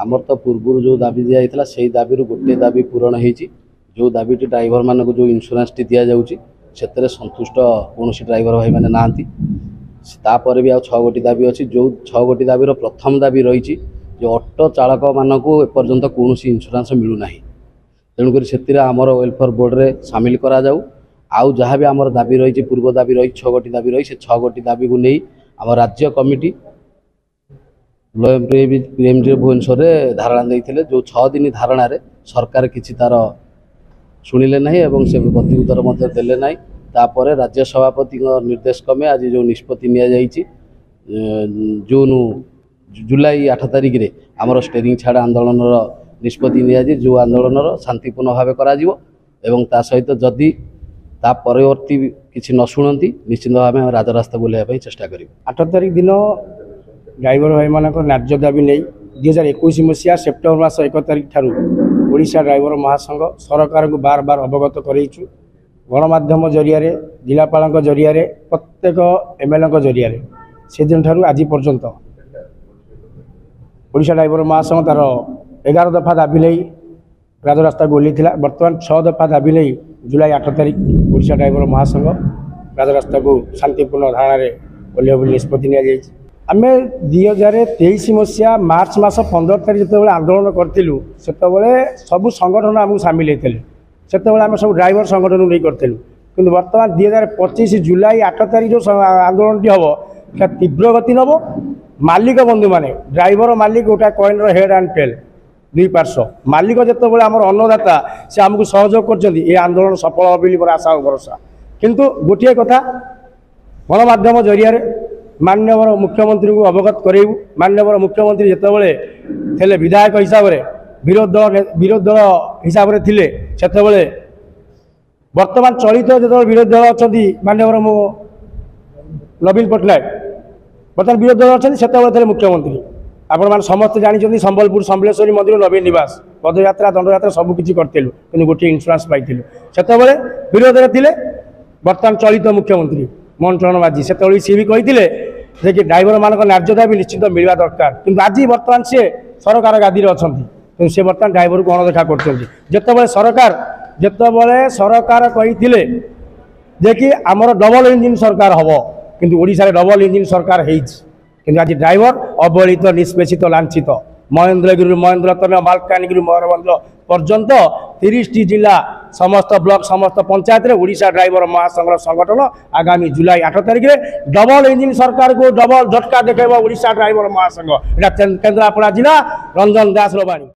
आमर तो पूर्व जो दाबी दि जाता से दाबी गोटे दाबी पूरण होती जो दाबी ड्राइवर मान जो इन्शुरांस टी दि जाऊँगी से संतुष्ट कौन ड्राइवर भाई मैंने नहांती तापर भी आ 6 गोटी दाबी अच्छी जो 6 गोटी दाबीर प्रथम दाबी रही जो ऑटो चालक मानक एपर्यंत कौन इन्शुरांस मिलूना तेणुक से आमर वेलफेयर बोर्ड रे सामिल करा जाऊ आउ जहाँ भी आमर दाबी रही पूर्व दाबी रही 6 गोटी दाबी रही से 6 गोटी दाबी को नहीं आम राज्य कमिटी पीएमडी भुवनेश्वर में धारणा देते जो 6 दिन धारणा सरकार किसी तार शुणिले ना से गति उत्तर देले ना तापर राज्य सभापति निर्देश क्रमे आज जो निष्पत्ति नि जून जुलाई 8 तारिख रे आमर स्टेरिंग छाड़ आंदोलन निष्पत्ति नि जो आंदोलन शांतिपूर्ण भाव करा सहित जदि ता परवर्ती किसी न शुणती निश्चित भाव राजरास्ता बुलाइवाई चेष्टा करूँ। 8 तारिख दिन ड्राइवर भाई मान न्याय दाबी नहीं 2021 मसीहा सेप्टेम्बर मास 1 तारिख ठारू ओडिशा ड्राइवर महासंघ सरकार को बार बार अवगत करैछु गणमाध्यम जरिया जिलापाल जरिया प्रत्येक एमएलए जरिया से दिन ठारू आज पर्यंत ओडिशा ड्राइवर महासंघ तार 11 दफा दाबी नहीं राजरास्ता को ओल्लैला बर्तमान 6 दफा दाबी नहीं जुलाई 8 तारिख ओडिशा ड्राइवर महासंघ राजरास्ता को शांतिपूर्ण धारणा ओल्लैब निष्पत्ति नि आम 2023 मसीहा मार्च मास 15 तारिख जो आंदोलन करूँ से सबू संगठन आमको सामिल होते से आम सब ड्राइवर संगठन नहीं करूँ कि बर्तमान 2025 जुलाई 8 तारिख जो आंदोलन टी हम तीव्र गति नब मालिक बंधु माने ड्राइवर मालिक गोटा कॉइन हेड एंड टेल दुई पार्श्व मालिक जिते आम अन्नदाता से आमको सहयोग कर आंदोलन सफल हो मोर आशा और भरोसा किंतु गोटे कथा गणमाध्यम जरिया माननीय मुख्यमंत्री को अवगत करेबू माननीय मुख्यमंत्री जितेबाला थे विधायक हिसाब से विरोध दल हिसाब से थे से बर्तमान चलित जो विरोधी दल अच्छा माननीय नवीन पट्टनायक बर्तमान विरोधी दल अच्छा से मुख्यमंत्री आपण मैंने समस्त जानते संबलपुर सम्बलेश्वरी मंदिर नवीन निवास पदयात्रा दंडयात्रा सबकि करूँ कि गोटे इन्शुरांस पाई से विरोध में थे बर्तमान चलित मुख्यमंत्री मोहन चरण माझी से सी भी कहते कि ड्राइवर मान न्याय दाबी निश्चित मिलवा दरकार कि आज बर्तमान सी सरकार गादी अच्छा कि सी बर्तमान ड्राइवर को अणदेखा करते सरकार कहते कि आमर डबल इंजिन सरकार हम कि ओडिशा डबल इंजिन सरकार कि आज ड्राइवर अवहेलित निष्पेषित लांछित महेन्द्रगिरी महेन्द्रतन मालकानगिरी मयूरभंज पर्यंत 30 जिला समस्त ब्लॉक समस्त पंचायत रे ओडिशा ड्राइवर महासंघ संगठन आगामी जुलाई 8 तारिख में डबल इंजिन सरकार को डबल झटका देखेबा ओडिशा ड्राइवर महासंघ केन्द्रापड़ा जिला रंजन दास रबाणी।